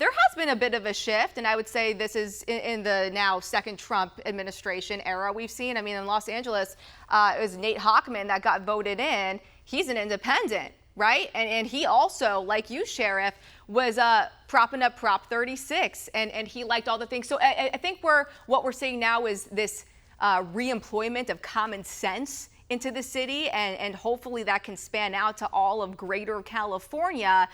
there has been a bit of a shift, and I would say this is in the now second Trump administration era we've seen. I mean, in Los Angeles, it was Nate Hochman that got voted in. He's an independent, right? And he also, like you, Sheriff, was propping up Prop 36, and he liked all the things. So I think what we're seeing now is this reemployment of common sense into the city, and hopefully that can span out to all of greater California.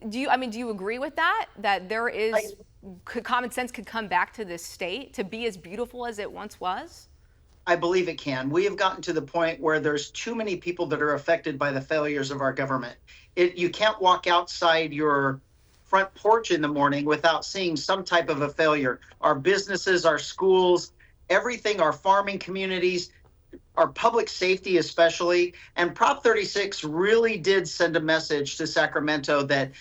Do you agree with that? That there is common sense could come back to this state to be as beautiful as it once was? I believe it can. We have gotten to the point where there's too many people that are affected by the failures of our government. You can't walk outside your front porch in the morning without seeing some type of a failure. Our businesses, our schools, everything, our farming communities, our public safety especially. And Prop 36 really did send a message to Sacramento that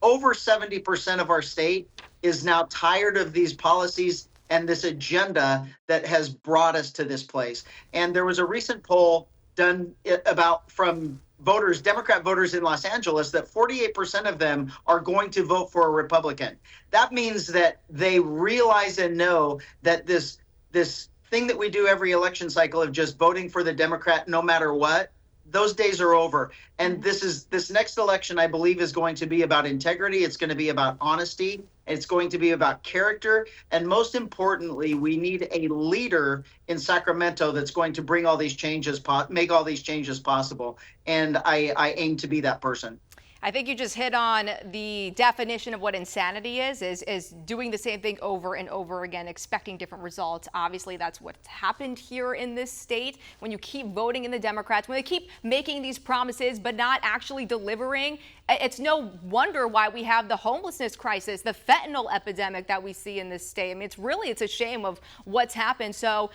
over 70% of our state is now tired of these policies and this agenda that has brought us to this place. And there was a recent poll done from voters, Democrat voters in Los Angeles, that 48% of them are going to vote for a Republican. That means that they realize and know that this thing that we do every election cycle of just voting for the Democrat no matter what, those days are over. And this next election, I believe, is going to be about integrity. It's going to be about honesty. It's going to be about character. And most importantly, we need a leader in Sacramento that's going to bring all these changes, make all these changes possible. And I aim to be that person. I think you just hit on the definition of what insanity is doing the same thing over and over again, expecting different results. Obviously, that's what's happened here in this state. When you keep voting in the Democrats, when they keep making these promises but not actually delivering, it's no wonder why we have the homelessness crisis, the fentanyl epidemic that we see in this state. I mean, it's a shame of what's happened. So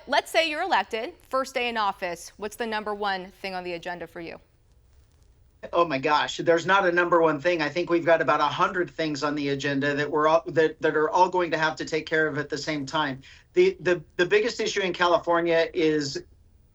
let's say you're elected, first day in office. What's the number one thing on the agenda for you? Oh my gosh, there's not a number one thing. I think we've got about 100 things on the agenda that that are all going to have to take care of at the same time. The biggest issue in California is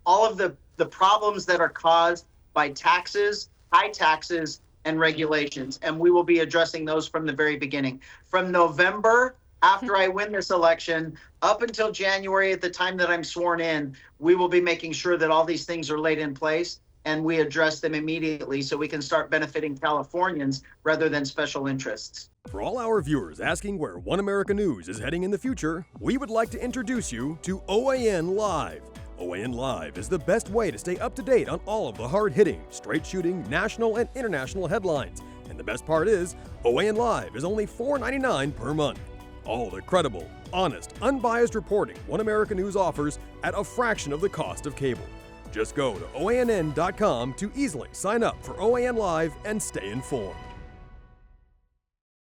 all of the problems that are caused by taxes, high taxes, and regulations. And we will be addressing those from the very beginning. From November, after I win this election, up until January, at the time that I'm sworn in, we will be making sure that all these things are laid in place and we address them immediately so we can start benefiting Californians rather than special interests. For all our viewers asking where One America News is heading in the future, we would like to introduce you to OAN Live. OAN Live is the best way to stay up to date on all of the hard-hitting, straight-shooting, national and international headlines. And the best part is, OAN Live is only $4.99 per month. All the credible, honest, unbiased reporting One America News offers at a fraction of the cost of cable. Just go to OANN.com to easily sign up for OAN Live and stay informed.